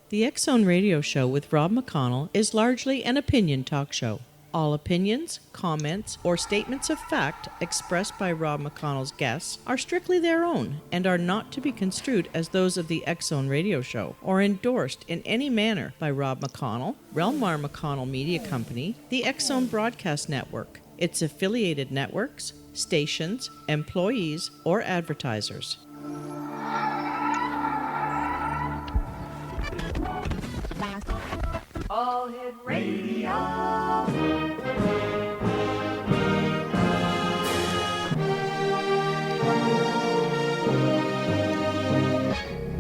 The X Zone Radio Show with Rob McConnell is largely an opinion talk show. All opinions, comments, or statements of fact expressed by Rob McConnell's guests are strictly their own and are not to be construed as those of the X Zone Radio Show or endorsed in any manner by Rob McConnell, Relmar McConnell Media Company, the X Zone Broadcast Network, its affiliated networks, stations, employees, or advertisers. All Hit Radio.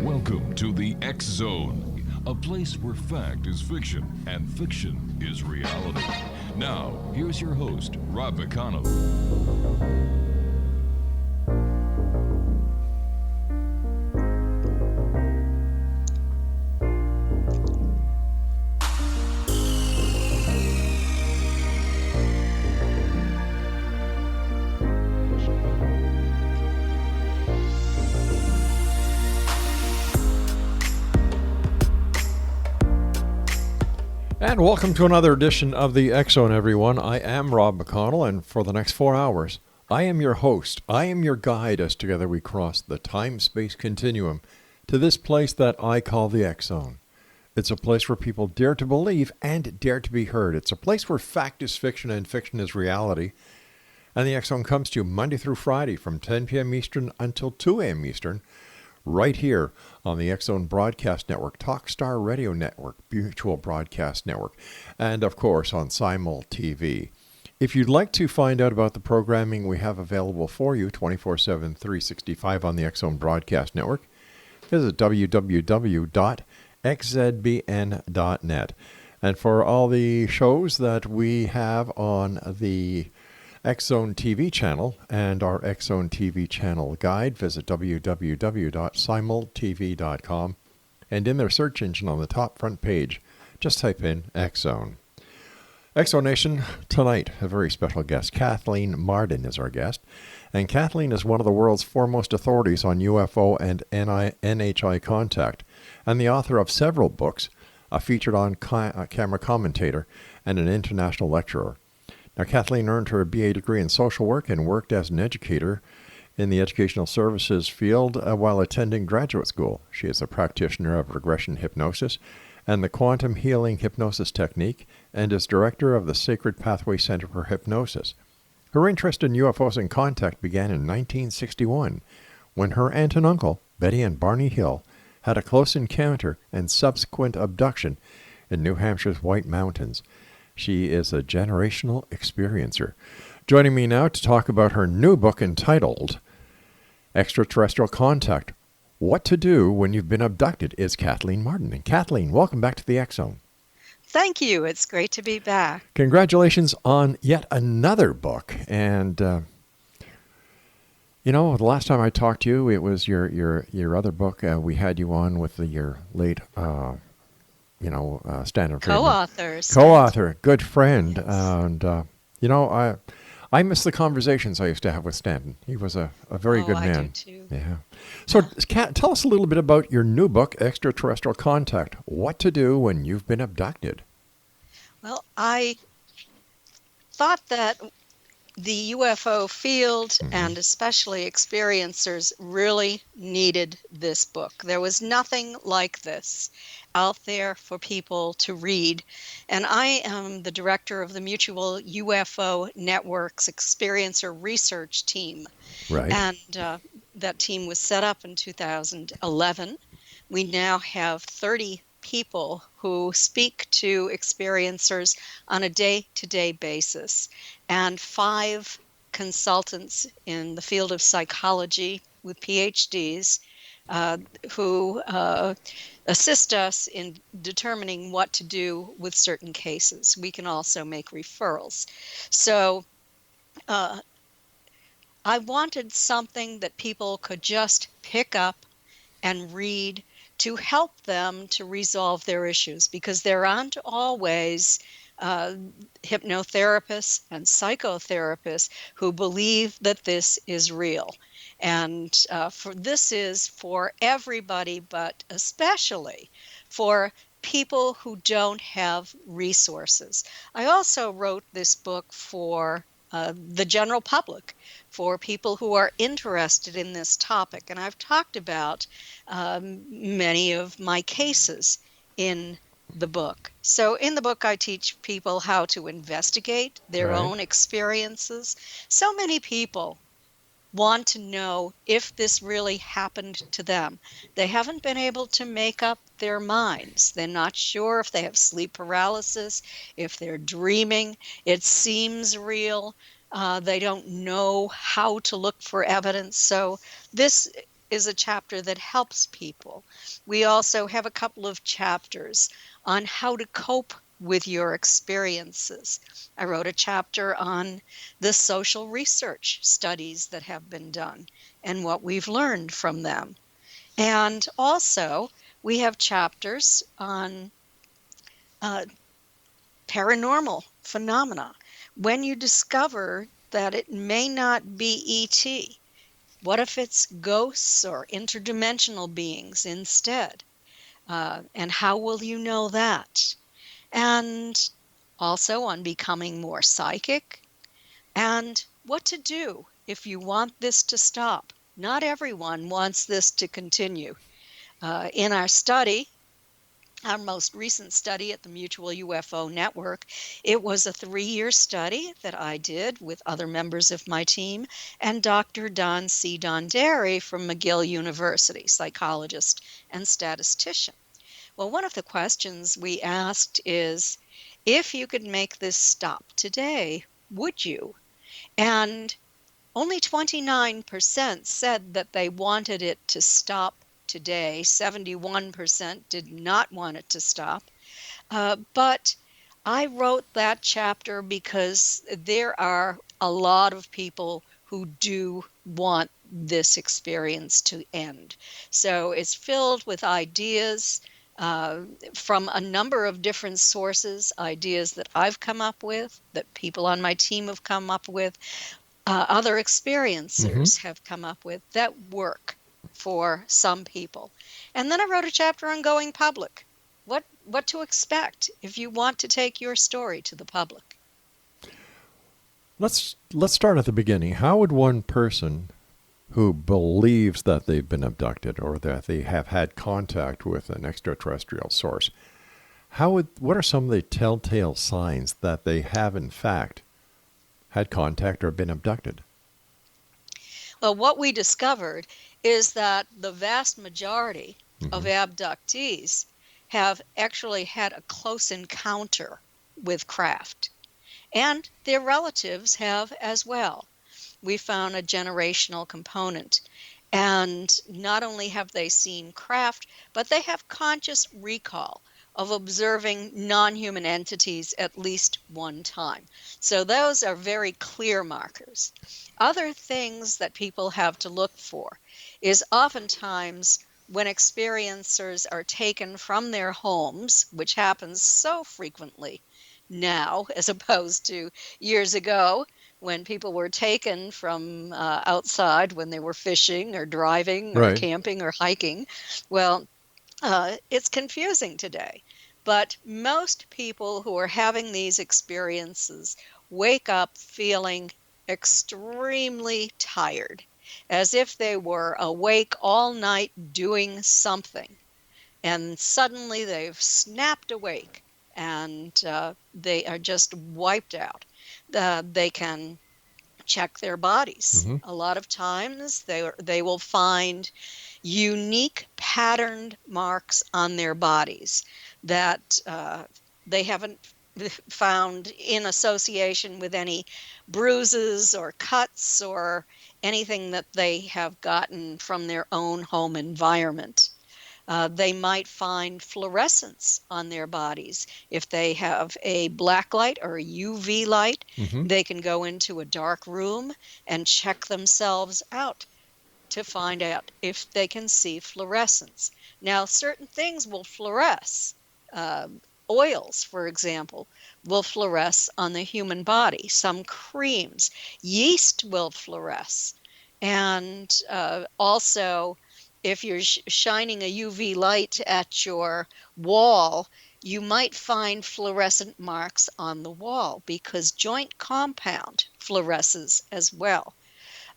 Welcome to the X Zone, a place where fact is fiction and fiction is reality. Now, here's your host, Rob McConnell. And welcome to another edition of the X Zone, everyone. I am Rob McConnell, and for the next 4 hours, I am your host. I am your guide as together we cross the time-space continuum to this place that I call the X Zone. It's a place where people dare to believe and dare to be heard. It's a place where fact is fiction and fiction is reality. And the X Zone comes to you Monday through Friday from 10 p.m. Eastern until 2 a.m. Eastern, right here on the X Zone Broadcast Network, Talkstar Radio Network, Mutual Broadcast Network, and of course on Simul TV. If you'd like to find out about the programming we have available for you 24/7, 365 on the X Zone Broadcast Network, visit www.xzbn.net. And for all the shows that we have on the X Zone TV channel and our X Zone TV channel guide, visit www.simultv.com, and in their search engine on the top front page, just type in X Zone. X Zone Nation, tonight, a very special guest. Kathleen Marden is our guest, and Kathleen is one of the world's foremost authorities on UFO and NHI contact, and the author of several books, a featured on camera commentator, and an international lecturer. Now, Kathleen earned her BA degree in social work and worked as an educator in the educational services field while attending graduate school. She is a practitioner of regression hypnosis and the Quantum Healing Hypnosis Technique and is director of the Sacred Pathway Center for Hypnosis. Her interest in UFOs and contact began in 1961 when her aunt and uncle, Betty and Barney Hill, had a close encounter and subsequent abduction in New Hampshire's White Mountains. She is a generational experiencer. Joining me now to talk about her new book entitled Extraterrestrial Contact, What to Do When You've Been Abducted, is Kathleen Marden. And Kathleen, welcome back to the X Zone. Thank you. It's great to be back. Congratulations on yet another book. And, the last time I talked to you, it was your other book. We had you on with your late Stanton co-author, good friend. Yes. And, I miss the conversations I used to have with Stanton. He was a very good man. I do too. Yeah. So, Kat, tell us a little bit about your new book, Extraterrestrial Contact, What to Do When You've Been Abducted. Well, I thought that the UFO field and especially experiencers really needed this book. There was nothing like this out there for people to read. And I am the director of the Mutual UFO Network's experiencer research team. Right. And that team was set up in 2011. We now have 30 people who speak to experiencers on a day-to-day basis, and 5 consultants in the field of psychology with PhDs who assist us in determining what to do with certain cases. We can also make referrals. So I wanted something that people could just pick up and read to help them to resolve their issues, because there aren't always hypnotherapists and psychotherapists who believe that this is real. And for this is for everybody, but especially for people who don't have resources. I also wrote this book for the general public, for people who are interested in this topic. And I've talked about many of my cases in the book. So in the book, I teach people how to investigate their Right. own experiences. So many people want to know if this really happened to them. They haven't been able to make up their minds. They're not sure if they have sleep paralysis, if they're dreaming. It seems real. They don't know how to look for evidence. So this is a chapter that helps people. We also have a couple of chapters on how to cope with your experiences. I wrote a chapter on the social research studies that have been done and what we've learned from them. And also, we have chapters on paranormal phenomena. When you discover that it may not be ET, what if it's ghosts or interdimensional beings instead? And how will you know that? And also on becoming more psychic, and what to do if you want this to stop. Not everyone wants this to continue. In our study, our most recent study at the Mutual UFO Network, it was a 3-year study that I did with other members of my team and Dr. Don C. Donderi from McGill University, psychologist and statistician. Well, one of the questions we asked is, if you could make this stop today, would you? And only 29% said that they wanted it to stop today. 71% did not want it to stop. But I wrote that chapter because there are a lot of people who do want this experience to end. So it's filled with ideas from a number of different sources, ideas that I've come up with, that people on my team have come up with, other experiencers have come up with that work for some people. And then I wrote a chapter on going public. What to expect if you want to take your story to the public. Let's start at the beginning. How would one person who believes that they've been abducted or that they have had contact with an extraterrestrial source, what are some of the telltale signs that they have in fact had contact or been abducted? Well, what we discovered is that the vast majority of abductees have actually had a close encounter with craft, and their relatives have as well. We found a generational component, and not only have they seen craft, but they have conscious recall of observing non-human entities at least one time. So those are very clear markers. Other things that people have to look for is oftentimes when experiencers are taken from their homes, which happens so frequently now as opposed to years ago when people were taken from outside when they were fishing or driving or Right. camping or hiking. Well, it's confusing today. But most people who are having these experiences wake up feeling extremely tired, as if they were awake all night doing something. And suddenly they've snapped awake and they are just wiped out. They can check their bodies. A lot of times they will find unique patterned marks on their bodies that they haven't found in association with any bruises or cuts or anything that they have gotten from their own home environment. They might find fluorescence on their bodies. If they have a black light or a UV light, they can go into a dark room and check themselves out to find out if they can see fluorescence. Now, certain things will fluoresce. Oils, for example, will fluoresce on the human body. Some creams. Yeast will fluoresce. And also, if you're shining a UV light at your wall, you might find fluorescent marks on the wall because joint compound fluoresces as well.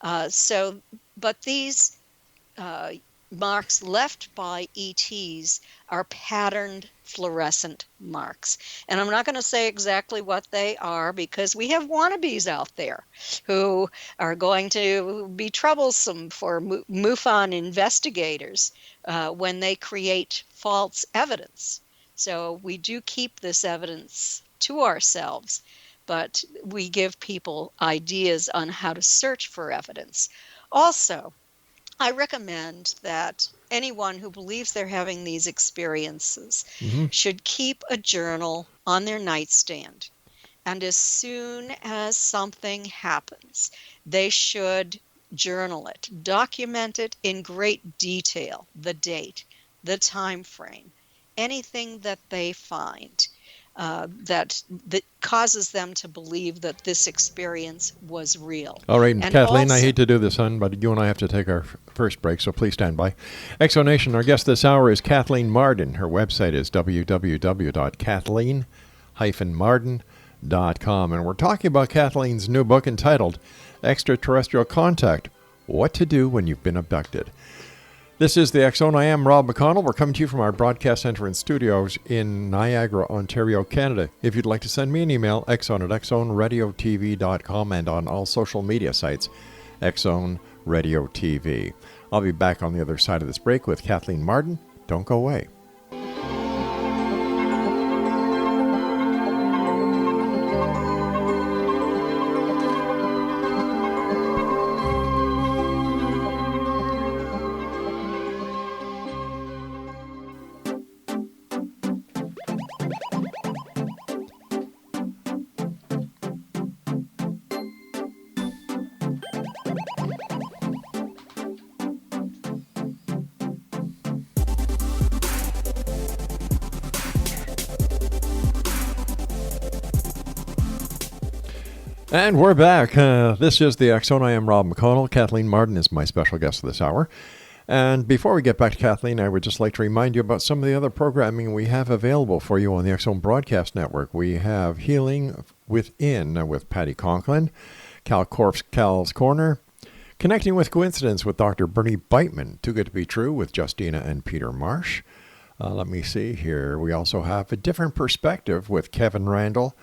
But these uh, marks left by ETs are patterned fluorescent marks. And I'm not going to say exactly what they are because we have wannabes out there who are going to be troublesome for MUFON investigators when they create false evidence. So we do keep this evidence to ourselves, but we give people ideas on how to search for evidence. Also, I recommend that anyone who believes they're having these experiences should keep a journal on their nightstand. And as soon as something happens, they should journal it, document it in great detail, the date, the time frame, anything that they find that causes them to believe that this experience was real. All right, And Kathleen, I also, hate to do this, hon, but you and I have to take our first break, so please stand by. Exonation, our guest this hour is Kathleen Marden. Her website is www.kathleen-marden.com, and we're talking about Kathleen's new book entitled Extraterrestrial Contact, What to Do When You've Been Abducted. This is the X Zone. I am Rob McConnell. We're coming to you from our broadcast center and studios in Niagara, Ontario, Canada. If you'd like to send me an email, xzone@xzoneradiotv.com, and on all social media sites, X Zone Radio TV. I'll be back on the other side of this break with Kathleen Marden. Don't go away. And we're back. This is the X Zone. I am Rob McConnell. Kathleen Marden is my special guest this hour. And before we get back to Kathleen, I would just like to remind you about some of the other programming we have available for you on the X Zone Broadcast Network. We have Healing Within with Patty Conklin, Cal Korf's Cal's Corner, Connecting with Coincidence with Dr. Bernie Beitman, Too Good to Be True with Justina and Peter Marsh. Let me see here. We also have A Different Perspective with Kevin Randall,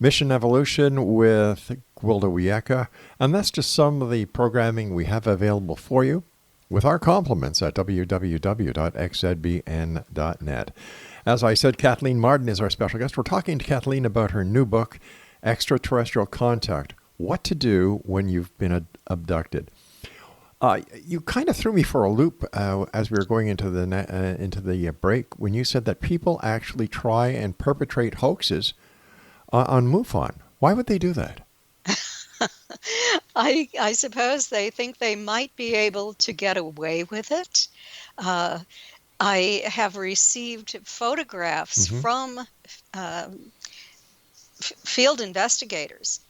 Mission Evolution with Gwilda Wiyaka, and that's just some of the programming we have available for you with our compliments at www.xzbn.net. As I said, Kathleen Marden is our special guest. We're talking to Kathleen about her new book, Extraterrestrial Contact, What to Do When You've Been Abducted. You kind of threw me for a loop as we were going into the break when you said that people actually try and perpetrate hoaxes on MUFON. Why would they do that? I suppose they think they might be able to get away with it. I have received photographs from field investigators,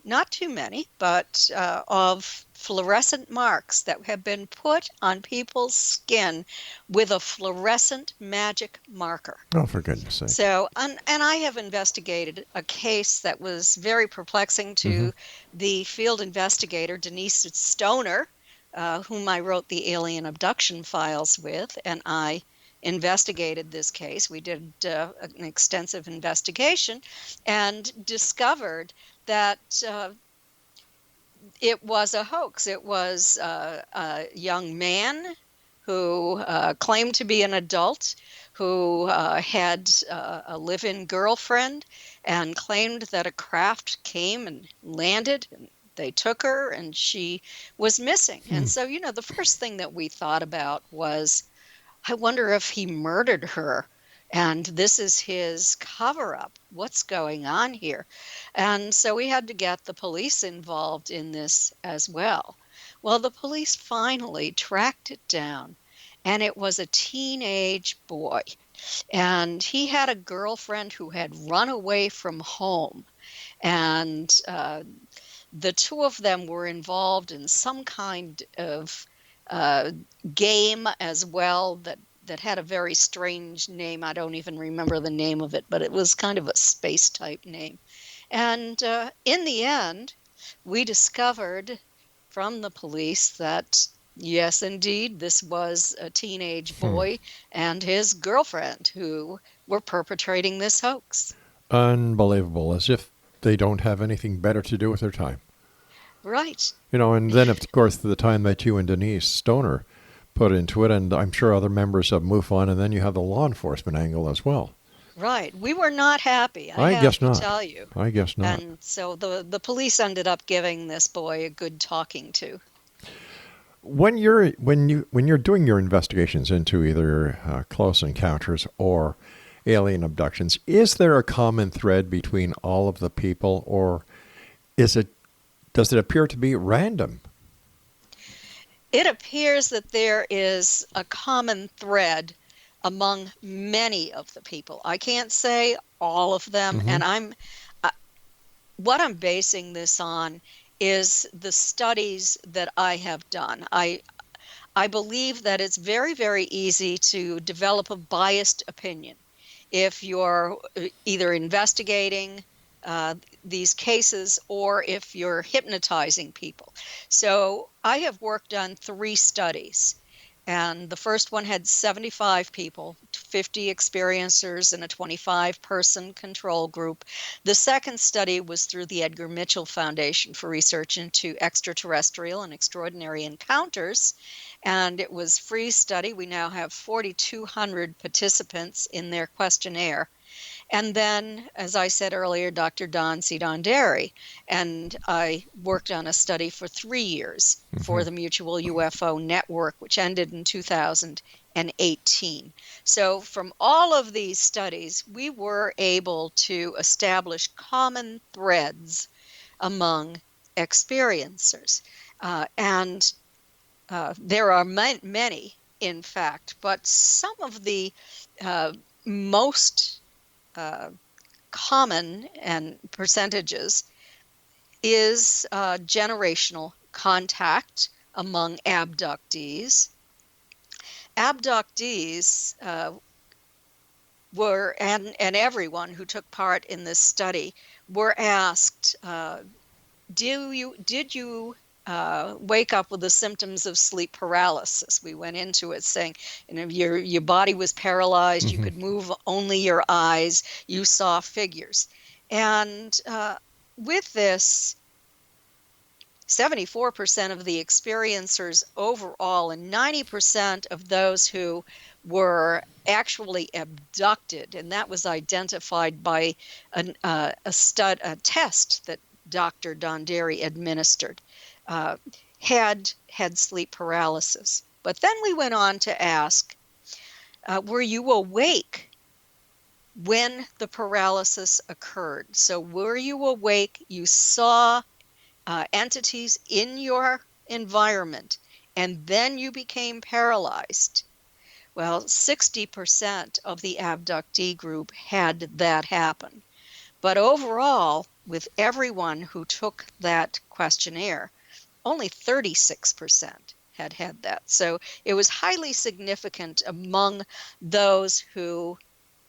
not too many, but of fluorescent marks that have been put on people's skin with a fluorescent magic marker. Oh, for goodness sake. So, and I have investigated a case that was very perplexing to the field investigator, Denise Stoner, whom I wrote the alien abduction files with, and I investigated this case. We did an extensive investigation and discovered that it was a hoax. It was a young man who claimed to be an adult, who had a live-in girlfriend, and claimed that a craft came and landed, and they took her, and she was missing. And so, the first thing that we thought about was, I wonder if he murdered her, and this is his cover-up. What's going on here? And so we had to get the police involved in this as well. Well, the police finally tracked it down, and it was a teenage boy. And he had a girlfriend who had run away from home. And The two of them were involved in some kind of game as well that had a very strange name. I don't even remember the name of it, but it was kind of a space type name. And in the end, we discovered from the police that, yes, indeed, this was a teenage boy and his girlfriend who were perpetrating this hoax. Unbelievable, as if they don't have anything better to do with their time. Right. And then, of course, the time that you and Denise Stoner put into it, and I'm sure other members of MUFON, and then you have the law enforcement angle as well. Right. We were not happy, I have guess to not. tell you. I guess not. And so the police ended up giving this boy a good talking to. When you're doing your investigations into either close encounters or alien abductions, is there a common thread between all of the people, or does it appear to be random? It appears that there is a common thread among many of the people. I can't say all of them, and what I'm basing this on is the studies that I have done. I believe that it's very, very easy to develop a biased opinion if you're either investigating these cases or if you're hypnotizing people. So I have worked on 3 studies, and the first one had 75 people, 50 experiencers, and a 25-person control group. The second study was through the Edgar Mitchell Foundation for research into extraterrestrial and extraordinary encounters, and it was a free study. We now have 4,200 participants in their questionnaire. And then, as I said earlier, Dr. Don C. Donderi, and I worked on a study for 3 years for the Mutual UFO Network, which ended in 2018. So from all of these studies, we were able to establish common threads among experiencers. And there are many, in fact, but some of the most common and percentages is generational contact among abductees. Abductees were, and everyone who took part in this study were asked, did you wake up with the symptoms of sleep paralysis? We went into it saying, your body was paralyzed, you could move only your eyes, you saw figures. And with this, 74% of the experiencers overall and 90% of those who were actually abducted, and that was identified by a test that Dr. Donderi administered, had sleep paralysis. But then we went on to ask, were you awake when the paralysis occurred? So were you awake? You saw entities in your environment, and then you became paralyzed. Well, 60% of the abductee group had that happen. But overall, with everyone who took that questionnaire, only 36% had that. So it was highly significant among those who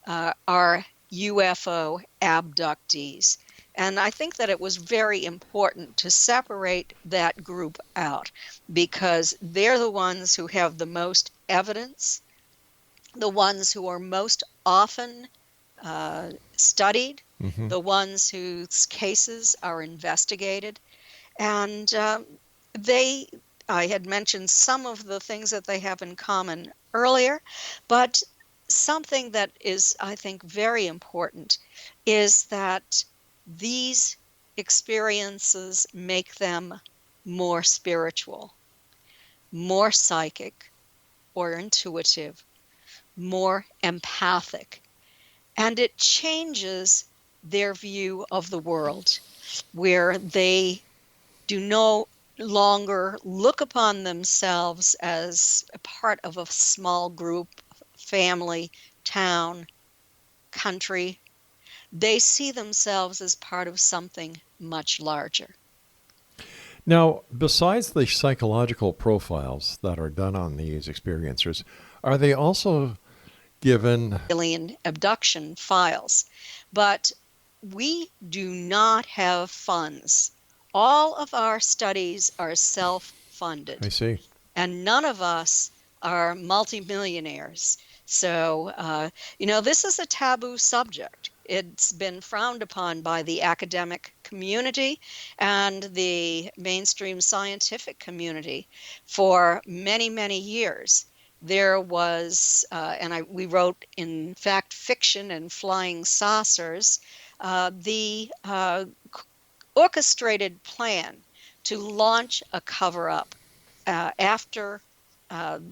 are UFO abductees. And I think that it was very important to separate that group out because they're the ones who have the most evidence, the ones who are most often studied, the ones whose cases are investigated. And I had mentioned some of the things that they have in common earlier, but something that is, I think, very important is that these experiences make them more spiritual, more psychic or intuitive, more empathic, and it changes their view of the world, where they do no longer look upon themselves as a part of a small group, family, town, country. They see themselves as part of something much larger. Now, besides the psychological profiles that are done on these experiencers, are they also given alien abduction files. But we do not have funds. All of our studies are I self-funded, see. and none of us are multimillionaires. So, this is a taboo subject. It's been frowned upon by the academic community and the mainstream scientific community for many, many years. There was, we wrote in fact fiction and flying saucers, the orchestrated plan to launch a cover-up after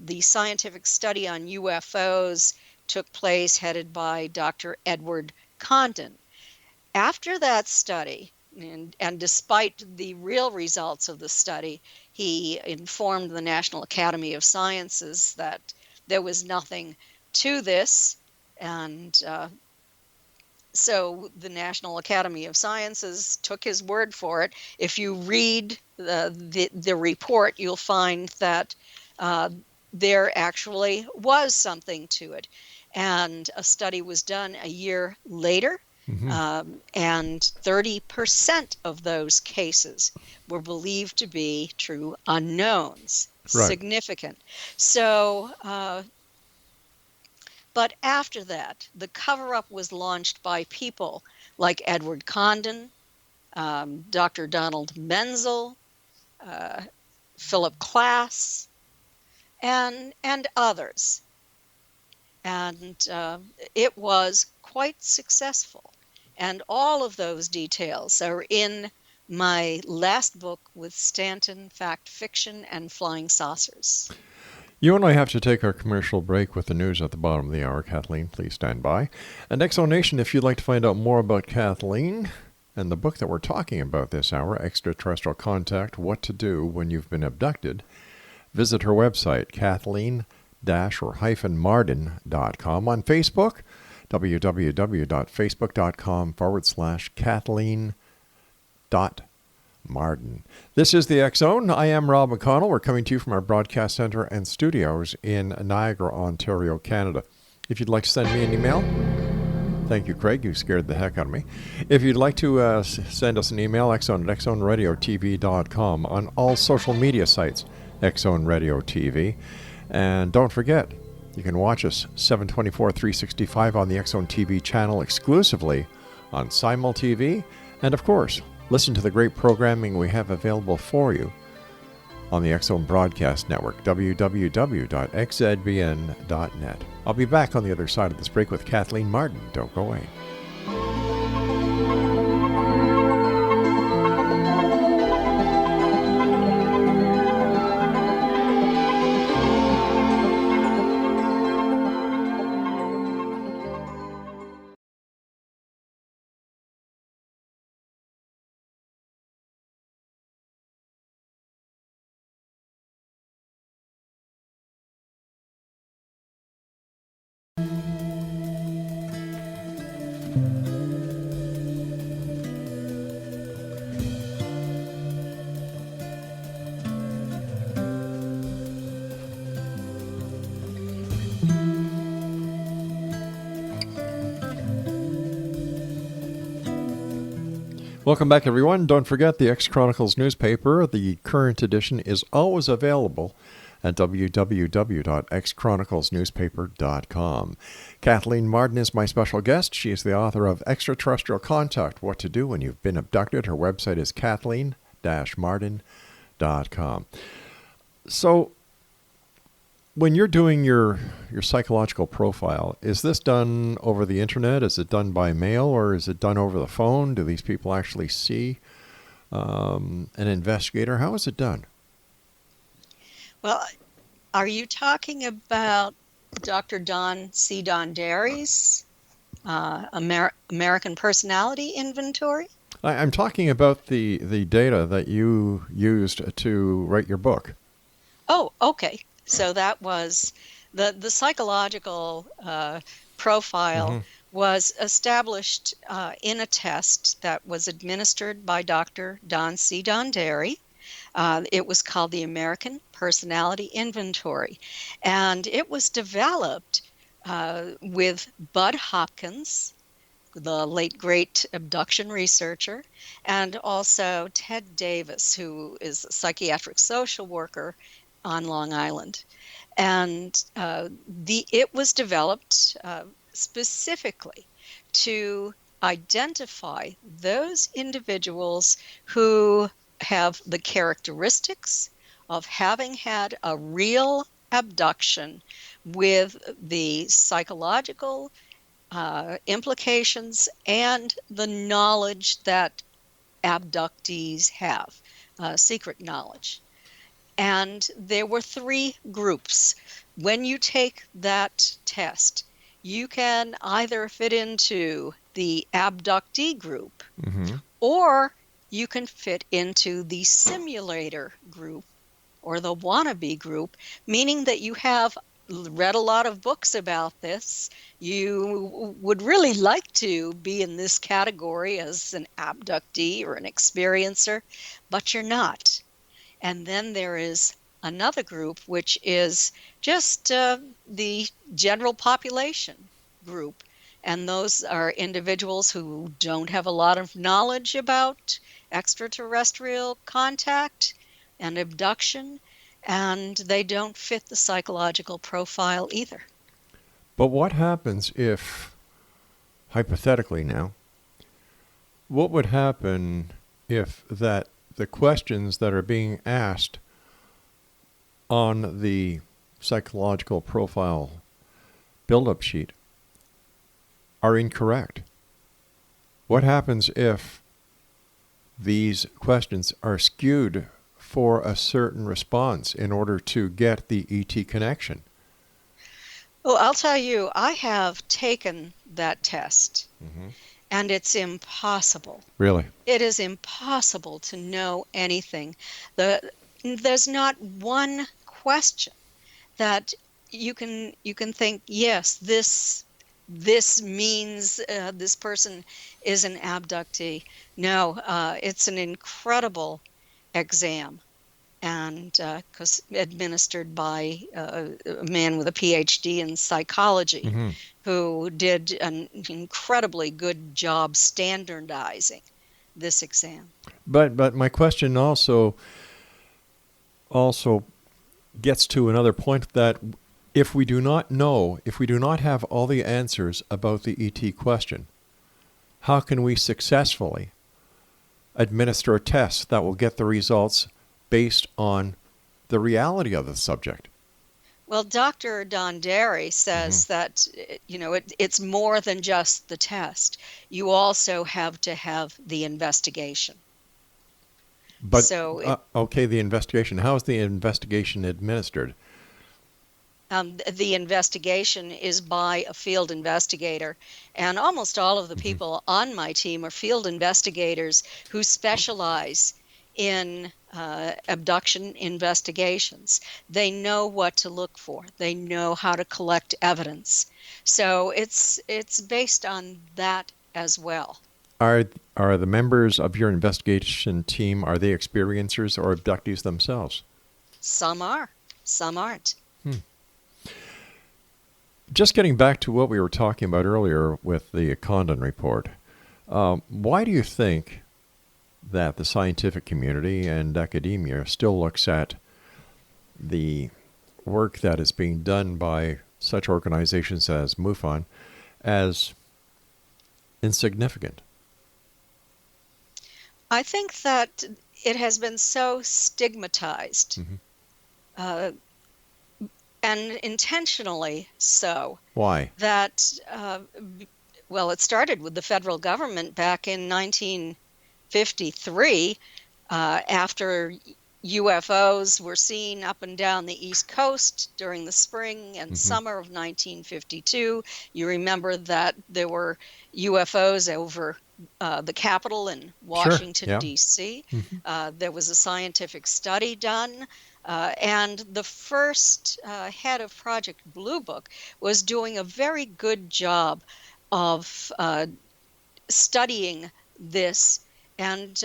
the scientific study on UFOs took place, headed by Dr. Edward Condon. After that study, and despite the real results of the study, he informed the National Academy of Sciences that there was nothing to this, and so the National Academy of Sciences took his word for it. If you read the report, you'll find that there actually was something to it. And a study was done a year later, and 30% of those cases were believed to be true unknowns. Right. Significant. So, but after that, the cover-up was launched by people like Edward Condon, Dr. Donald Menzel, Philip Klass, and others. And it was quite successful. And all of those details are in my last book with Stanton, Fact Fiction and Flying Saucers. You and I have to take our commercial break with the news at the bottom of the hour. Kathleen, please stand by. And Exonation, if you'd like to find out more about Kathleen and the book that we're talking about this hour, Extraterrestrial Contact, What to Do When You've Been Abducted, visit her website, Kathleen-Marden.com. On Facebook, www.facebook.com/Kathleen.Marden. This is the X Zone. I am Rob McConnell. We're coming to you from our broadcast center and studios in Niagara, Ontario, Canada. If you'd like to send me an email, thank you, Craig. You scared the heck out of me. If you'd like to send us an email, xzone@xzoneradiotv.com. On all social media sites, X Zone Radio TV. And don't forget, you can watch us 7/24, 365 on the X Zone TV channel exclusively on Simul TV. And of course, listen to the great programming we have available for you on the X Zone Broadcast Network, www.xzbn.net. I'll be back on the other side of this break with Kathleen Marden. Don't go away. Welcome back, everyone. Don't forget the X Chronicles newspaper. The current edition is always available at www.xchroniclesnewspaper.com. Kathleen Marden is my special guest. She is the author of Extraterrestrial Contact, What to Do When You've Been Abducted. Her website is kathleen-marden.com. So, when you're doing your psychological profile, is this done over the internet? Is it done by mail, or is it done over the phone? Do these people actually see an investigator? How is it done? Well, are you talking about Dr. Don C. Dondarri's American Personality Inventory? I'm talking about the data that you used to write your book. Oh, okay. So that was the psychological profile was established in a test that was administered by Dr. Don C. Dondarri. It was called the American Personality Inventory, and it was developed with Bud Hopkins, the late great abduction researcher, and also Ted Davis, who is a psychiatric social worker on Long Island. And it was developed specifically to identify those individuals who have the characteristics of having had a real abduction with the psychological implications and the knowledge that abductees have, secret knowledge. And there were 3 groups. When you take that test, you can either fit into the abductee group, or you can fit into the simulator group or the wannabe group, meaning that you have read a lot of books about this. You would really like to be in this category as an abductee or an experiencer, but you're not. And then there is another group, which is just the general population group. And those are individuals who don't have a lot of knowledge about extraterrestrial contact and abduction, and they don't fit the psychological profile either. But what happens if, hypothetically now, what would happen if the questions that are being asked on the psychological profile build-up sheet are incorrect? What happens if these questions are skewed for a certain response in order to get the ET connection? Well, I'll tell you, I have taken that test, and it's impossible. Really? It is impossible to know anything. There's not one question that you can think, yes, this means this person is an abductee. No, it's an incredible exam, and because administered by a man with a PhD in psychology, who did an incredibly good job standardizing this exam. But my question also gets to another point, that if we do not have all the answers about the ET question, how can we successfully administer a test that will get the results based on the reality of the subject? Well, Dr. Don Derry says that it's more than just the test. You also have to have the investigation. But So the investigation. How is the investigation administered? the investigation is by a field investigator, and almost all of the people on my team are field investigators who specialize in abduction investigations. They know what to look for. They know how to collect evidence. So it's based on that as well. Are the members of your investigation team, are they experiencers or abductees themselves? Some are, some aren't. Just getting back to what we were talking about earlier with the Condon report, why do you think that the scientific community and academia still looks at the work that is being done by such organizations as MUFON as insignificant? I think that it has been so stigmatized, and intentionally so. Why? That, well, it started with the federal government back in 1953, after UFOs were seen up and down the East Coast during the spring and summer of 1952. You remember that there were UFOs over the Capitol in Washington, D.C. There was a scientific study done, and the first head of Project Blue Book was doing a very good job of studying this and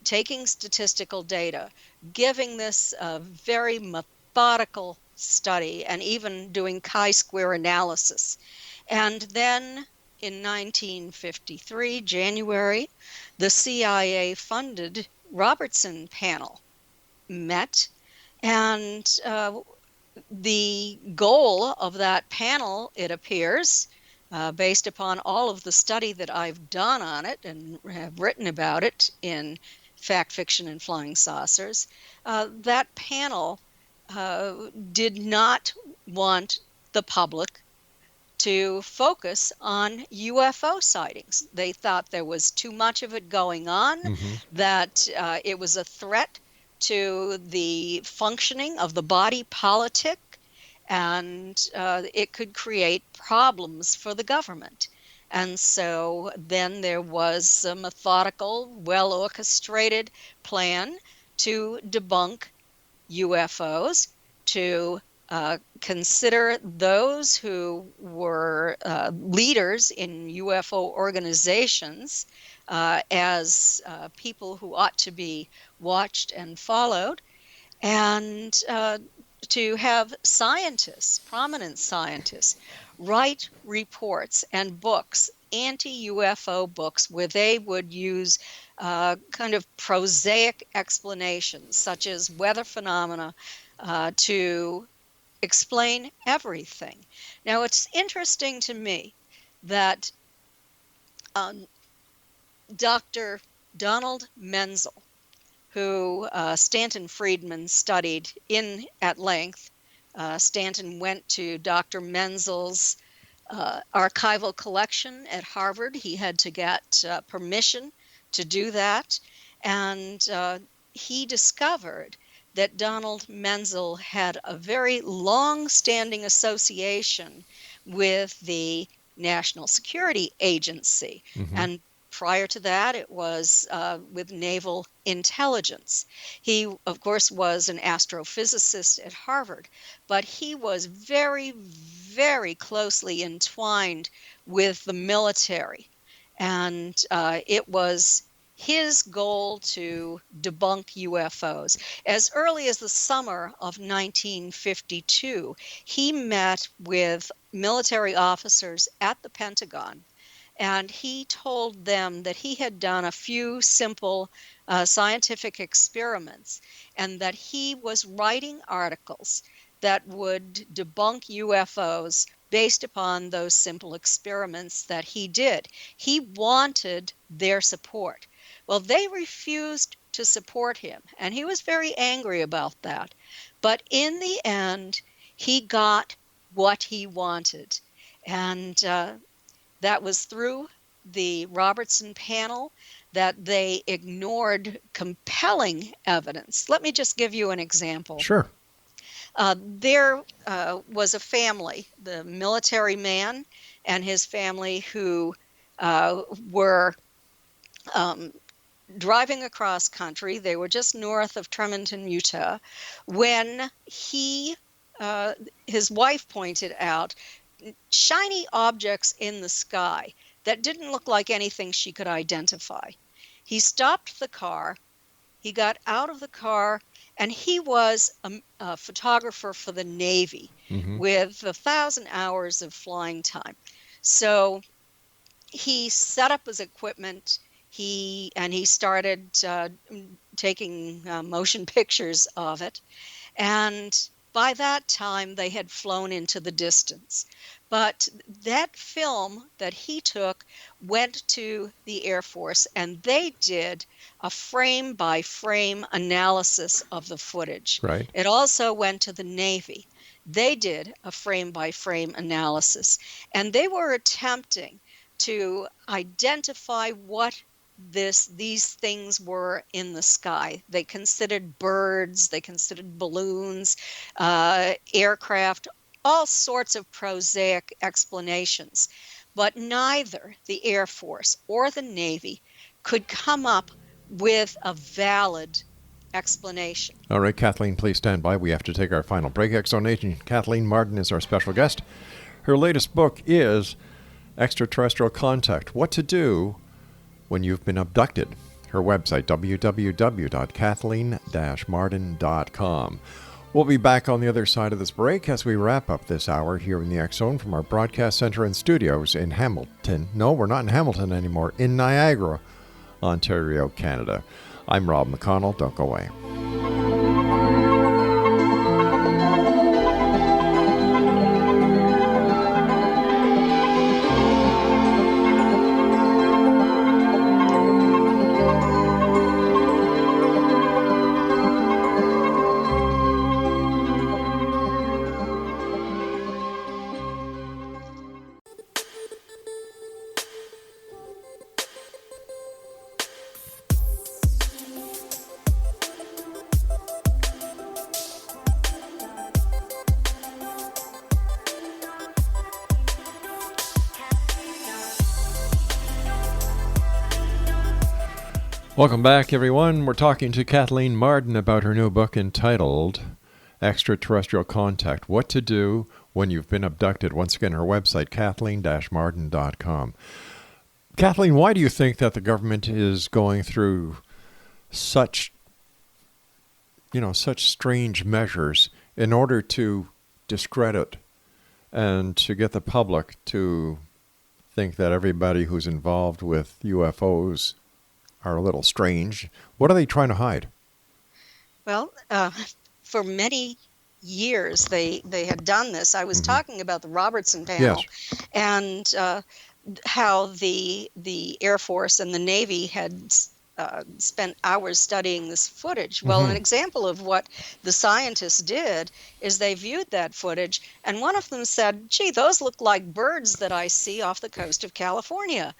taking statistical data, giving this a very methodical study, and even doing chi-square analysis. And then in 1953, January, the CIA funded Robertson panel met, and the goal of that panel, it appears, based upon all of the study that I've done on it and have written about it in Fact, Fiction, and Flying Saucers, that panel did not want the public to focus on UFO sightings. They thought there was too much of it going on, that it was a threat to the functioning of the body politic, and it could create problems for the government. And so then there was a methodical, well-orchestrated plan to debunk UFOs, to consider those who were leaders in UFO organizations as people who ought to be watched and followed, and to have scientists, prominent scientists, write reports and books, anti-UFO books, where they would use kind of prosaic explanations, such as weather phenomena, to explain everything. Now, it's interesting to me that Dr. Donald Menzel, who Stanton Friedman studied in at length. Stanton went to Dr. Menzel's archival collection at Harvard. He had to get permission to do that, and he discovered that Donald Menzel had a very long-standing association with the National Security Agency, and prior to that, it was with naval intelligence. He, of course, was an astrophysicist at Harvard, but he was very, very closely entwined with the military. And it was his goal to debunk UFOs. As early as the summer of 1952, he met with military officers at the Pentagon, and he told them that he had done a few simple scientific experiments, and that he was writing articles that would debunk UFOs based upon those simple experiments that he did. He wanted their support. Well, they refused to support him, and he was very angry about that. But in the end, he got what he wanted, and that was through the Robertson panel, that they ignored compelling evidence. Let me just give you an example. Sure. There was a family, the military man and his family, who were driving across country. They were just north of Tremonton, Utah, when his wife pointed out shiny objects in the sky that didn't look like anything she could identify. He stopped the car, he got out of the car, and he was a photographer for the Navy with 1,000 hours of flying time. So he set up his equipment, he started taking motion pictures of it, and by that time, they had flown into the distance. But that film that he took went to the Air Force, and they did a frame-by-frame analysis of the footage. Right. It also went to the Navy. They did a frame-by-frame analysis, and they were attempting to identify what these things were in the sky. They considered birds, they considered balloons, aircraft, all sorts of prosaic explanations. But neither the Air Force or the Navy could come up with a valid explanation. All right, Kathleen, please stand by. We have to take our final break. Exonation. Kathleen Marden is our special guest. Her latest book is Extraterrestrial Contact: What to Do When You've Been Abducted. her website, www.kathleen-marden.com. We'll be back on the other side of this break as we wrap up this hour here in the X Zone from our broadcast center and studios in Hamilton. No, we're not in Hamilton anymore, in Niagara, Ontario, Canada. I'm Rob McConnell. Don't go away. Welcome back, everyone. We're talking to Kathleen Marden about her new book entitled Extraterrestrial Contact, What to Do When You've Been Abducted. Once again, her website, kathleen-marden.com. Kathleen, why do you think that the government is going through such strange measures in order to discredit and to get the public to think that everybody who's involved with UFOs are a little strange? What are they trying to hide? Well, for many years they had done this. I was talking about the Robertson panel, Yes. and how the Air Force and the Navy had spent hours studying this footage. Well, an example of what the scientists did is they viewed that footage, and one of them said, gee, those look like birds that I see off the coast of California.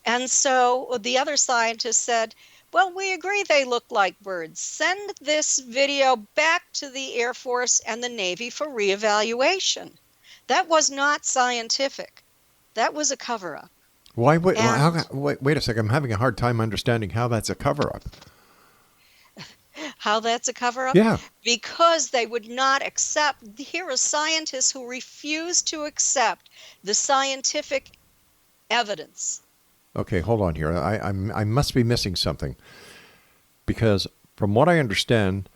And so the other scientist said, well, we agree they look like birds. Send this video back to the Air Force and the Navy for reevaluation. That was not scientific. That was a cover-up. Wait a second. I'm having a hard time understanding how that's a cover-up. How that's a cover-up? Yeah. Because they would not accept. Here are scientists who refuse to accept the scientific evidence. Okay, hold on here. I must be missing something. Because from what I understand,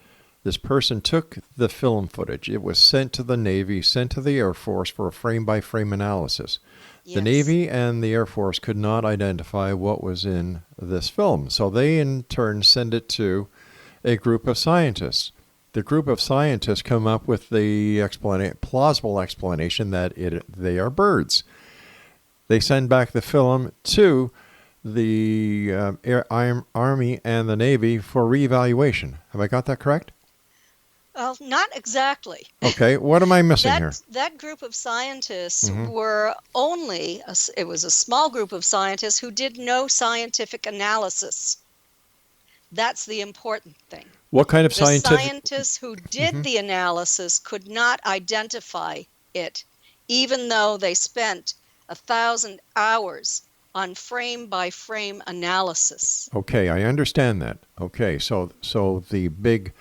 this person took the film footage. It was sent to the Navy, sent to the Air Force for a frame-by-frame analysis. Yes. The Navy and the Air Force could not identify what was in this film. So they, in turn, send it to a group of scientists. The group of scientists come up with the plausible explanation that they are birds. They send back the film to the Army and the Navy for reevaluation. Have I got that correct? Well, not exactly. Okay, what am I missing here? That group of scientists were it was a small group of scientists who did no scientific analysis. That's the important thing. What kind of The scientists who did the analysis could not identify it, even though they spent 1,000 hours on frame-by-frame analysis. Okay, I understand that. Okay, so the big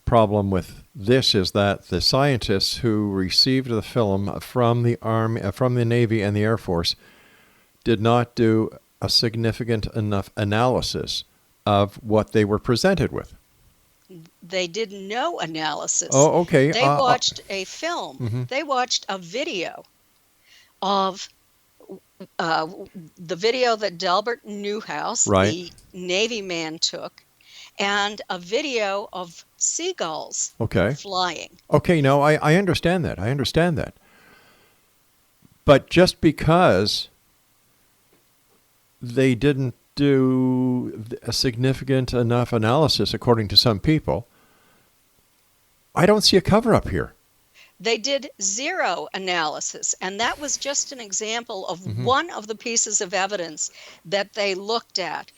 problem with this is that the scientists who received the film from the Army, from the Navy and the Air Force did not do a significant enough analysis of what they were presented with. They did no analysis. Oh, okay. They watched a film. They watched a video of the video that Delbert Newhouse, the Navy man, took, and a video of seagulls flying. Okay, no, I understand that. I understand that. But just because they didn't do a significant enough analysis, according to some people, I don't see a cover-up here. They did zero analysis, and that was just an example of one of the pieces of evidence that they looked at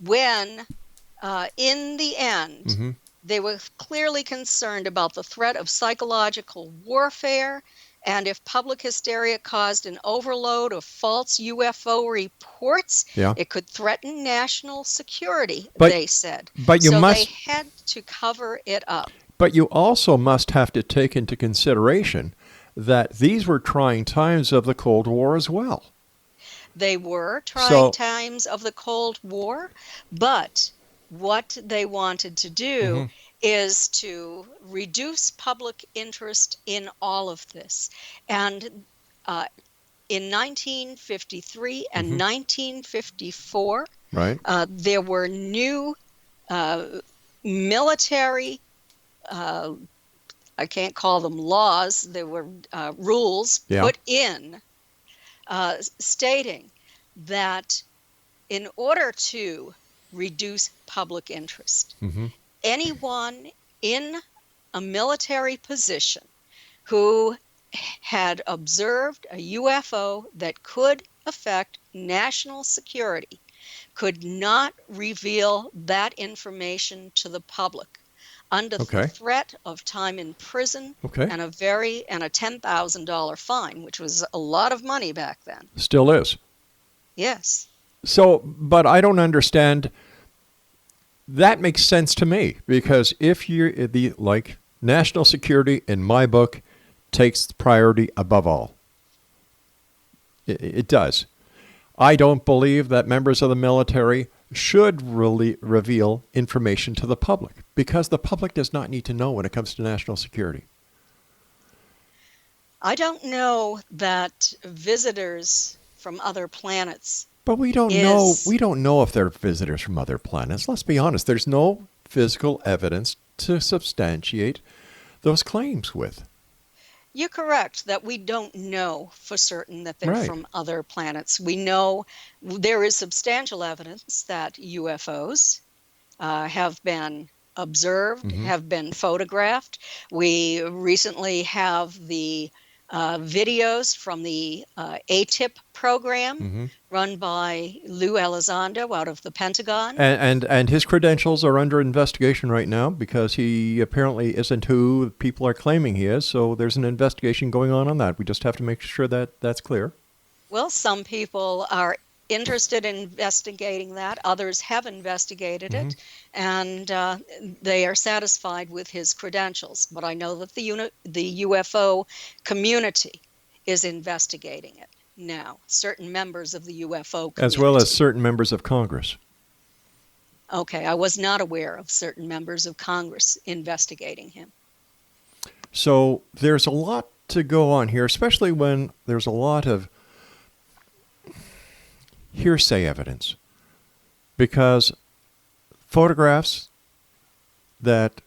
when, in the end, they were clearly concerned about the threat of psychological warfare, and if public hysteria caused an overload of false UFO reports, it could threaten national security, they said. But they had to cover it up. But you also must have to take into consideration that these were trying times of the Cold War as well. They were trying times of the Cold War, but what they wanted to do is to reduce public interest in all of this. And in 1953 and 1954, Right. there were new military, I can't call them laws, there were rules put in stating that in order to reduce public interest, anyone in a military position who had observed a UFO that could affect national security could not reveal that information to the public under the threat of time in prison and a $10,000 fine, which was a lot of money back then. Still is. Yes. So, but I don't understand. That makes sense to me, because if you're like national security in my book takes priority above all. It does. I don't believe that members of the military should really reveal information to the public, because the public does not need to know when it comes to national security. I don't know that visitors from other planets. But we don't know. We don't know if they're visitors from other planets. Let's be honest. There's no physical evidence to substantiate those claims with. You're correct that we don't know for certain that they're from other planets. We know there is substantial evidence that UFOs have been observed, have been photographed. We recently have the videos from the ATIP program run by Lou Elizondo out of the Pentagon. And his credentials are under investigation right now, because he apparently isn't who people are claiming he is. So there's an investigation going on that. We just have to make sure that that's clear. Well, some people are interested in investigating that. Others have investigated it, and they are satisfied with his credentials. But I know that the UFO community is investigating it now. Certain members of the UFO community. As well as certain members of Congress. Okay, I was not aware of certain members of Congress investigating him. So there's a lot to go on here, especially when there's a lot of hearsay evidence, because photographs that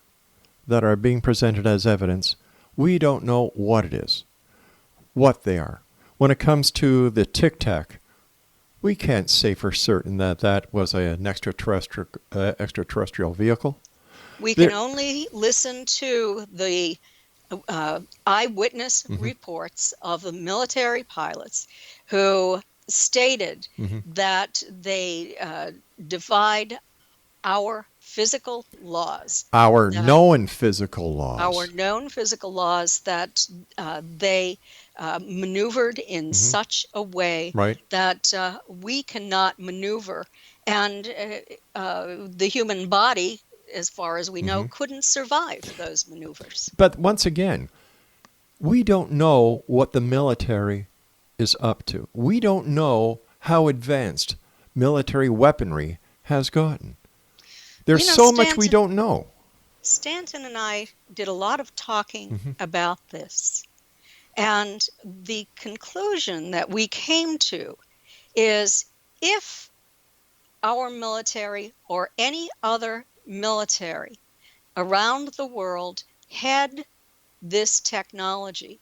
are being presented as evidence, we don't know what it is, what they are. When it comes to the Tic Tac, we can't say for certain that that was an extraterrestrial vehicle. We can only listen to the eyewitness reports of the military pilots who stated that they defied our physical laws. Our known physical laws. Our known physical laws that they maneuvered in such a way that we cannot maneuver. And the human body, as far as we know, couldn't survive those maneuvers. But once again, we don't know what the military is up to. We don't know how advanced military weaponry has gotten. There's so much we don't know. Stanton and I did a lot of talking about this. And the conclusion that we came to is, if our military or any other military around the world had this technology,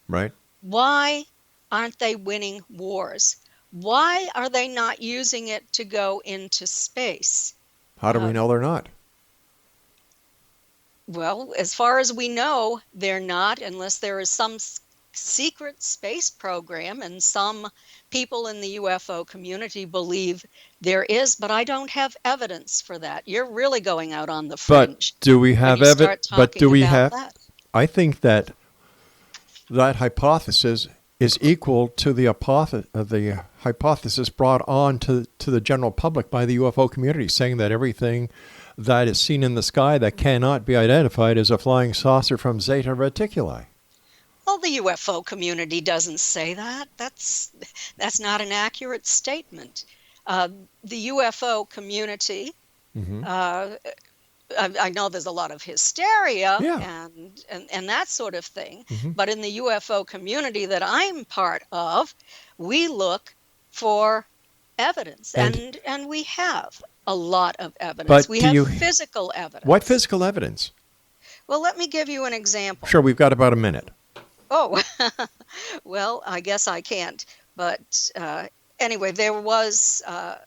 why aren't they winning wars? Why are they not using it to go into space? How do we know they're not? Well, as far as we know, they're not, unless there is some secret space program, and some people in the UFO community believe there is, but I don't have evidence for that. You're really going out on the fringe. But do we have evidence? But do we have? That. I think that hypothesis is equal to the hypothesis brought on to the general public by the UFO community, saying that everything that is seen in the sky that cannot be identified is a flying saucer from Zeta Reticuli. Well, the UFO community doesn't say that. That's not an accurate statement. The UFO community I know there's a lot of hysteria Yeah. and that sort of thing, but in the UFO community that I'm part of, we look for evidence, and we have a lot of evidence. But We do have you... physical evidence. What physical evidence? Well, let me give you an example. Sure, we've got about a minute. Oh, well, I guess I can't. But anyway, there was a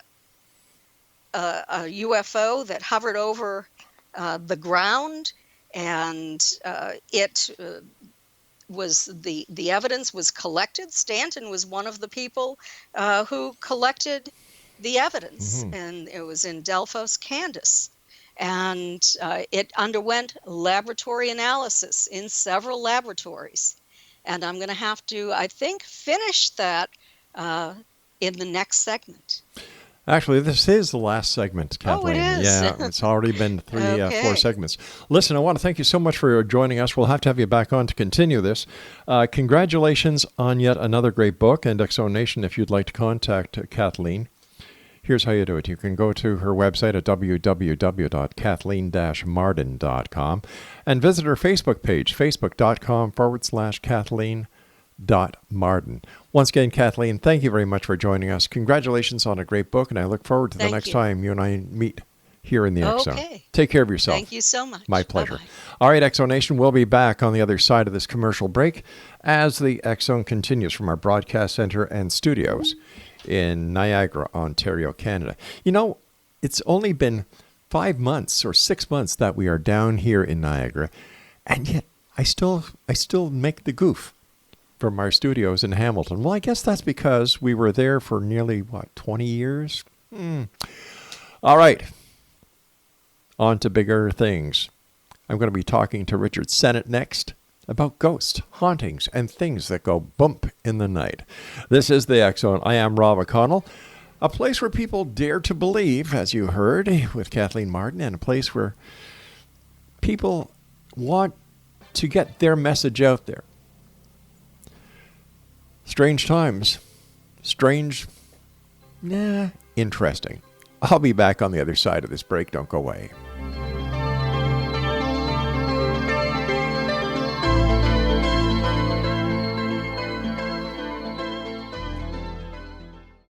UFO that hovered over the ground, and it was the evidence was collected. Stanton was one of the people who collected the evidence, and it was in Delphos, Kansas. And it underwent laboratory analysis in several laboratories. And I'm going to have to, I think, finish that in the next segment. Actually, this is the last segment, Kathleen. Oh, it is? Yeah, it's already been 4 Okay. segments. Listen, I want to thank you so much for joining us. We'll have to have you back on to continue this. Congratulations on yet another great book. And Exo Nation, if you'd like to contact Kathleen, here's how you do it. You can go to her website at www.kathleen-marden.com and visit her Facebook page, facebook.com/Kathleen.Marden. Once again, Kathleen, thank you very much for joining us. Congratulations on a great book, and I look forward to the Thank next you. time you and I meet here in the X Zone. Okay. Take care of yourself. Thank you so much. My pleasure. Bye-bye. All right, Exo Nation, we'll be back on the other side of this commercial break as the X Zone continues from our broadcast center and studios in Niagara, Ontario, Canada. You know, it's only been 5 months or 6 months that we are down here in Niagara, and yet I still make the goof from our studios in Hamilton. Well, I guess that's because we were there for nearly, 20 years? All right. On to bigger things. I'm going to be talking to Richard Sennett next about ghosts, hauntings, and things that go bump in the night. This is the X Zone. I am Rob O'Connell, a place where people dare to believe, as you heard with Kathleen Marden, and a place where people want to get their message out there. Strange times. Strange, interesting. I'll be back on the other side of this break. Don't go away.